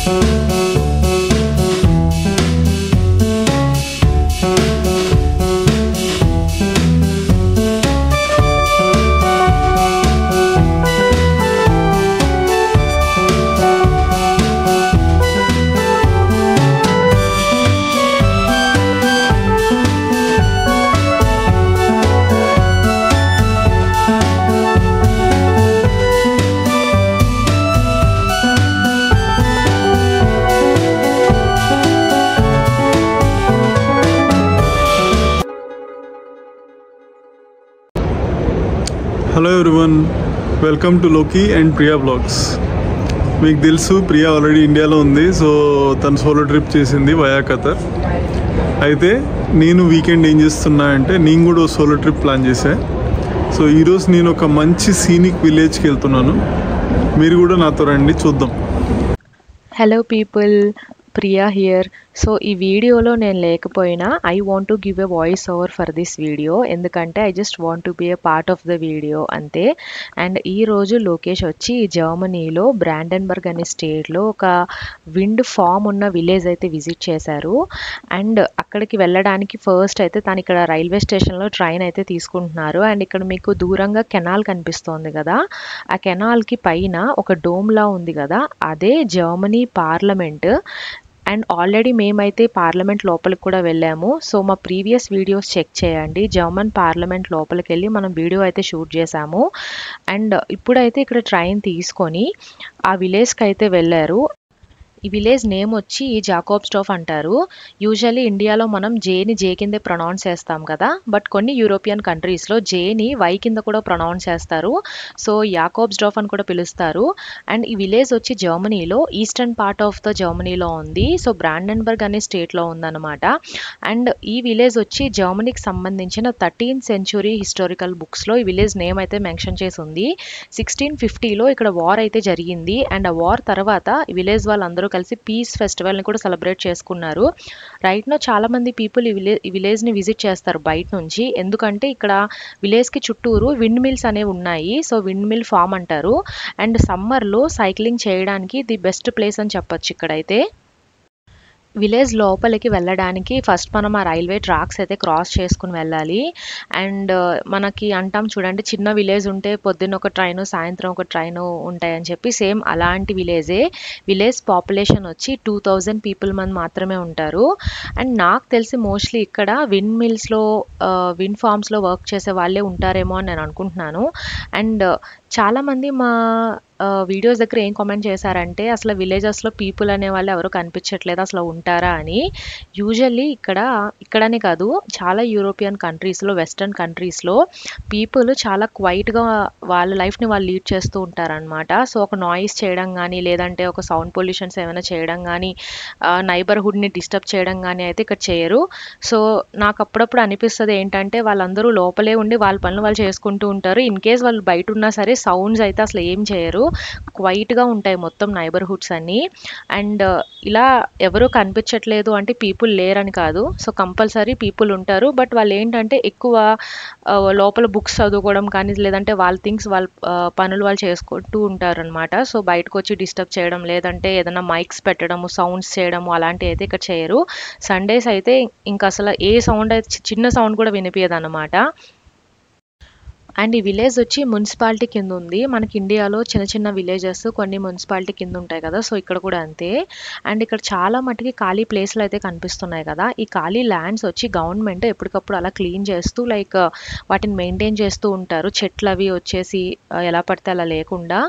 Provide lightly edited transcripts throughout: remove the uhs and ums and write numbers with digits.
Hello everyone, welcome to లోకి and Priya blogs. మీకు తెలుసు ప్రియా ఆల్రెడీ ఇండియాలో ఉంది. సో తను సోలో ట్రిప్ చేసింది వయా ఖతర్. అయితే నేను వీకెండ్ ఏం చేస్తున్నా అంటే నేను కూడా సోలో ట్రిప్ ప్లాన్ చేశాను. సో ఈరోజు నేను ఒక మంచి సీనిక్ విలేజ్కి వెళ్తున్నాను. మీరు కూడా నాతో రండి, చూద్దాం. Hello people, Priya here. So ఈ వీడియోలో నేను లేకపోయినా I want to give a voice over for this video, ఎందుకంటే I just want to be a part of the video అంతే. అండ్ ఈరోజు లోకేష్ వచ్చి జర్మనీలో బ్రాండెన్బర్గ్ అనే స్టేట్లో ఒక విండ్ ఫామ్ ఉన్న విలేజ్ అయితే విజిట్ చేశారు. అండ్ అక్కడికి వెళ్ళడానికి ఫస్ట్ అయితే తను ఇక్కడ రైల్వే స్టేషన్లో ట్రైన్ అయితే తీసుకుంటున్నారు. అండ్ ఇక్కడ మీకు దూరంగా కెనాల్ కనిపిస్తోంది కదా, ఆ కెనాల్కి పైన ఒక డోమ్లా ఉంది కదా, అదే జర్మనీ పార్లమెంట్. అండ్ ఆల్రెడీ మేమైతే పార్లమెంట్ లోపలికి కూడా వెళ్ళాము. సో మా ప్రీవియస్ వీడియోస్ చెక్ చేయండి. జర్మన్ పార్లమెంట్ లోపలికి వెళ్ళి మనం వీడియో అయితే షూట్ చేసాము. అండ్ ఇప్పుడైతే ఇక్కడ ట్రైన్ తీసుకొని ఆ విలేజ్కి అయితే వెళ్ళారు. ఈ విలేజ్ నేమ్ వచ్చి జాకోబ్స్డోర్ఫ్ అంటారు. యూజువల్లీ ఇండియాలో మనం జేని జే కిందే ప్రొనౌన్స్ చేస్తాం కదా, బట్ కొన్ని యూరోపియన్ కంట్రీస్లో జేని వై కింద కూడా ప్రొనౌన్స్ చేస్తారు. సో జాకోబ్స్డోర్ఫ్ అని కూడా పిలుస్తారు. అండ్ ఈ విలేజ్ వచ్చి జర్మనీలో ఈస్టర్న్ పార్ట్ ఆఫ్ ద జర్మనీలో ఉంది. సో బ్రాండెన్బర్గ్ అనే స్టేట్లో ఉందన్నమాట. అండ్ ఈ విలేజ్ వచ్చి జర్మనీకి సంబంధించిన 13th century హిస్టారికల్ బుక్స్లో ఈ విలేజ్ నేమ్ అయితే మెన్షన్ చేసి ఉంది. 1650లో ఇక్కడ వార్ అయితే జరిగింది. అండ్ ఆ వార్ తర్వాత ఈ విలేజ్ వాళ్ళందరూ కలిసి పీస్ ఫెస్టివల్ని కూడా సెలబ్రేట్ చేసుకున్నారు. రైట్ నో చాలా మంది పీపుల్ ఈ విలేజ్ని విజిట్ చేస్తారు బయట నుంచి, ఎందుకంటే ఇక్కడ విలేజ్కి చుట్టూరు విండ్ మిల్స్ అనేవి ఉన్నాయి. సో విండ్ మిల్ ఫామ్ అంటారు. అండ్ సమ్మర్లో సైక్లింగ్ చేయడానికి ది బెస్ట్ ప్లేస్ అని చెప్పొచ్చు ఇక్కడైతే. విలేజ్ లోపలికి వెళ్ళడానికి ఫస్ట్ మనం ఆ రైల్వే ట్రాక్స్ అయితే క్రాస్ చేసుకుని వెళ్ళాలి. అండ్ మనకి అంటాం చూడండి, చిన్న విలేజ్ ఉంటే పొద్దున్న ఒక ట్రైను సాయంత్రం ఒక ట్రైను ఉంటాయని చెప్పి, సేమ్ అలాంటి విలేజే. విలేజ్ పాపులేషన్ వచ్చి 2000 people మాత్రమే ఉంటారు. అండ్ నాకు తెలిసి మోస్ట్లీ ఇక్కడ విండ్ మిల్స్లో విండ్ ఫార్మ్స్లో వర్క్ చేసే వాళ్ళే ఉంటారేమో అని నేను అనుకుంటున్నాను. అండ్ చాలామంది మా వీడియోస్ దగ్గర ఏం కామెంట్ చేశారంటే అసలు విలేజెస్లో పీపుల్ అనే వాళ్ళు ఎవరు కనిపించట్లేదు, అసలు ఉంటారా అని. యూజువల్లీ ఇక్కడనే కాదు, చాలా యూరోపియన్ కంట్రీస్లో, వెస్టర్న్ కంట్రీస్లో పీపుల్ చాలా క్వైట్గా వాళ్ళ లైఫ్ని వాళ్ళు లీడ్ చేస్తూ ఉంటారనమాట. సో ఒక నాయిస్ చేయడం కానీ, లేదంటే ఒక సౌండ్ పొల్యూషన్స్ ఏమైనా చేయడం కానీ, నైబర్హుడ్ని డిస్టర్బ్ చేయడం కానీ అయితే ఇక్కడ చేయరు. సో నాకు అప్పుడప్పుడు అనిపిస్తుంది ఏంటంటే వాళ్ళందరూ లోపలే ఉండి వాళ్ళ పనులు వాళ్ళు చేసుకుంటూ ఉంటారు. ఇన్ కేస్ వాళ్ళు బయట ఉన్నా సరే సౌండ్స్ అయితే అసలు ఏం చేయరు, క్వైట్గా ఉంటాయి మొత్తం నైబర్హుడ్స్ అన్నీ. అండ్ ఇలా ఎవరు కనిపించట్లేదు అంటే పీపుల్ లేరని కాదు. సో కంపల్సరీ పీపుల్ ఉంటారు, బట్ వాళ్ళు ఏంటంటే ఎక్కువ లోపల బుక్స్ చదువుకోవడం కానీ, లేదంటే వాళ్ళ థింగ్స్ వాళ్ళ పనులు వాళ్ళు చేసుకుంటూ ఉంటారు అనమాట. సో బయటకు వచ్చి డిస్టర్బ్ చేయడం, లేదంటే ఏదైనా మైక్స్ పెట్టడము, సౌండ్స్ చేయడము అలాంటివి అయితే ఇక్కడ చేయరు. సండేస్ అయితే ఇంకా అసలు ఏ సౌండ్ అయితే చిన్న సౌండ్ కూడా వినిపించదు అనమాట. అండ్ ఈ విలేజ్ వచ్చి మున్సిపాలిటీ కింద ఉంది. మనకి ఇండియాలో చిన్న చిన్న విలేజెస్ కొన్ని మున్సిపాలిటీ కింద ఉంటాయి కదా, సో ఇక్కడ కూడా అంతే. అండ్ ఇక్కడ చాలా మటుకి ఖాళీ ప్లేస్లు అయితే కనిపిస్తున్నాయి కదా. ఈ ఖాళీ ల్యాండ్స్ వచ్చి గవర్నమెంట్ ఎప్పటికప్పుడు అలా క్లీన్ చేస్తూ లైక్ వాటిని మెయింటైన్ చేస్తూ ఉంటారు. చెట్లు అవి వచ్చేసి ఎలా పడితే అలా లేకుండా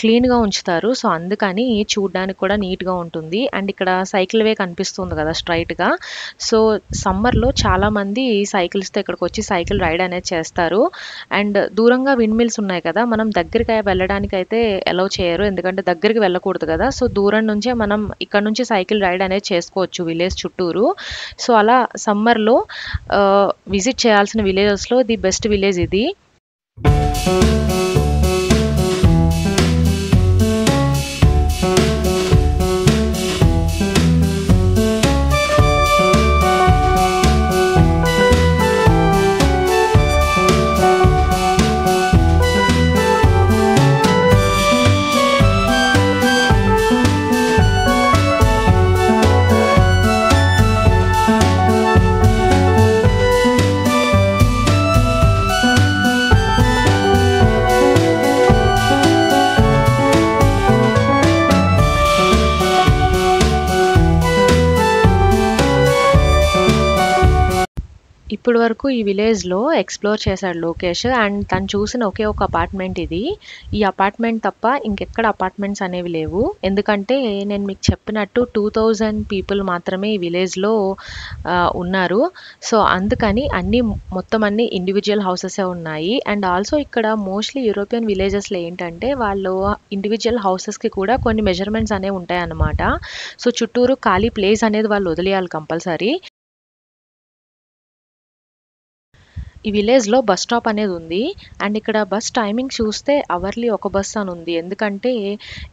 క్లీన్గా ఉంచుతారు. సో అందుకని చూడడానికి కూడా నీట్గా ఉంటుంది. అండ్ ఇక్కడ సైకిల్ వే కనిపిస్తుంది కదా స్ట్రైట్గా. సో సమ్మర్లో చాలామంది సైకిల్స్తో ఇక్కడికి వచ్చి సైకిల్ రైడ్ అనేది చేస్తారు. అండ్ దూరంగా విండ్ మిల్స్ ఉన్నాయి కదా, మనం దగ్గరికి వెళ్ళడానికి అయితే అలౌ చేయరు, ఎందుకంటే దగ్గరికి వెళ్ళకూడదు కదా. సో దూరం నుంచే మనం ఇక్కడ నుంచి సైకిల్ రైడ్ అనేది చేసుకోవచ్చు విలేజ్ చుట్టూరు. సో అలా సమ్మర్లో విజిట్ చేయాల్సిన విలేజెస్లో ది బెస్ట్ విలేజ్ ఇది. ఇప్పటి వరకు ఈ విలేజ్లో ఎక్స్ప్లోర్ చేశాడు లోకేష్. అండ్ తను చూసిన ఒకే ఒక అపార్ట్మెంట్ ఇది. ఈ అపార్ట్మెంట్ తప్ప ఇంకెక్కడ అపార్ట్మెంట్స్ అనేవి లేవు. ఎందుకంటే నేను మీకు చెప్పినట్టు 2000 పీపుల్ మాత్రమే ఈ విలేజ్లో ఉన్నారు. సో అందుకని మొత్తం అన్ని ఇండివిజువల్ హౌసెసే ఉన్నాయి. అండ్ ఆల్సో ఇక్కడ మోస్ట్లీ యూరోపియన్ విలేజెస్లో ఏంటంటే వాళ్ళు ఇండివిజువల్ హౌసెస్కి కూడా కొన్ని మెజర్మెంట్స్ అనేవి ఉంటాయన్నమాట. సో చుట్టూరు ఖాళీ ప్లేస్ అనేది వాళ్ళు వదిలేయాలి కంపల్సరీ. ఈ విలేజ్లో బస్ స్టాప్ అనేది ఉంది. అండ్ ఇక్కడ బస్ టైమింగ్ చూస్తే అవర్లీ ఒక బస్ అని ఉంది. ఎందుకంటే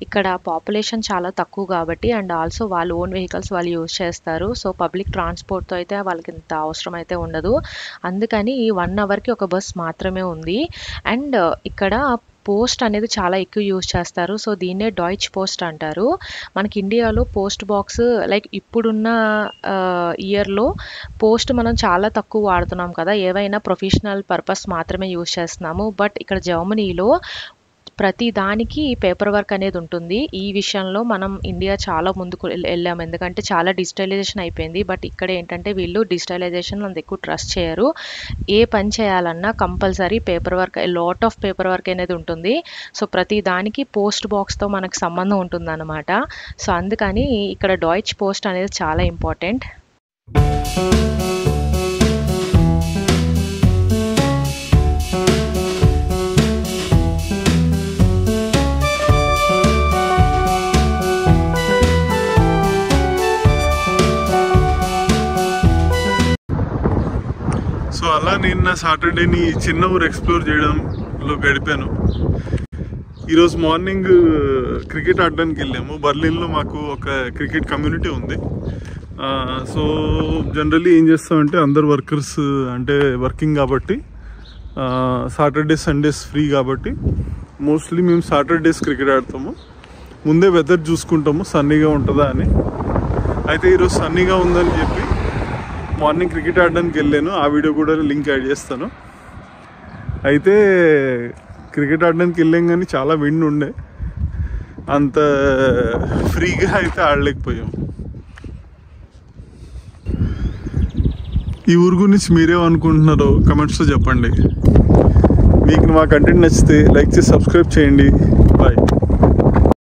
ఇక్కడ పాపులేషన్ చాలా తక్కువ కాబట్టి. అండ్ ఆల్సో వాళ్ళు ఓన్ వెహికల్స్ వాళ్ళు యూజ్ చేస్తారు. సో పబ్లిక్ ట్రాన్స్పోర్ట్తో అయితే వాళ్ళకి ఇంత అవసరం అయితే ఉండదు. అందుకని 1 అవర్కి ఒక బస్ మాత్రమే ఉంది. అండ్ ఇక్కడ పోస్ట్ అనేది చాలా ఎక్కువ యూజ్ చేస్తారు. సో దీన్నే డాయిచ్ పోస్ట్ అంటారు. మనకి ఇండియాలో పోస్ట్ బాక్స్ లైక్ ఇప్పుడున్న ఇయర్లో పోస్ట్ మనం చాలా తక్కువ వాడుతున్నాం కదా, ఏవైనా ప్రొఫెషనల్ పర్పస్ మాత్రమే యూజ్ చేస్తున్నాము. బట్ ఇక్కడ జర్మనీలో ప్రతి దానికి పేపర్ వర్క్ అనేది ఉంటుంది. ఈ విషయంలో మనం ఇండియా చాలా ముందుకు వెళ్ళాము, ఎందుకంటే చాలా డిజిటలైజేషన్ అయిపోయింది. బట్ ఇక్కడ ఏంటంటే వీళ్ళు డిజిటలైజేషన్ అంత ఎక్కువ ట్రస్ట్ చేయరు. ఏ పని చేయాలన్నా compulsory paper work, lot of paper work అనేది ఉంటుంది. సో ప్రతి దానికి పోస్ట్ బాక్స్తో మనకు సంబంధం ఉంటుందన్నమాట. సో అందుకని ఇక్కడ డాయిచ్ పోస్ట్ అనేది చాలా ఇంపార్టెంట్. సో అలా నేను నా సాటర్డేని చిన్న ఊరు ఎక్స్ప్లోర్ చేయడంలో గడిపాను. ఈరోజు మార్నింగ్ క్రికెట్ ఆడడానికి వెళ్ళాము. బర్లిన్లో మాకు ఒక క్రికెట్ కమ్యూనిటీ ఉంది. సో జనరల్లీ ఏం చేస్తామంటే అందరు వర్కర్స్ అంటే వర్కింగ్ కాబట్టి సాటర్డే సండేస్ ఫ్రీ కాబట్టి మోస్ట్లీ మేము సాటర్డేస్ క్రికెట్ ఆడతాము. ముందే వెదర్ చూసుకుంటాము సన్నీగా ఉంటుందా అని. అయితే ఈరోజు సన్నీగా ఉందని చెప్పి మార్నింగ్ క్రికెట్ ఆడడానికి వెళ్ళాను. ఆ వీడియో కూడా లింక్ యాడ్ చేస్తాను. అయితే క్రికెట్ ఆడడానికి వెళ్ళాం కానీ చాలా విండ్ ఉండే, అంత ఫ్రీగా అయితే ఆడలేకపోయాం. ఈ ఊరు గురించి మీరేమనుకుంటున్నారో కమెంట్స్లో చెప్పండి. మీకు మా కంటెంట్ నచ్చితే లైక్ చేసి సబ్స్క్రైబ్ చేయండి.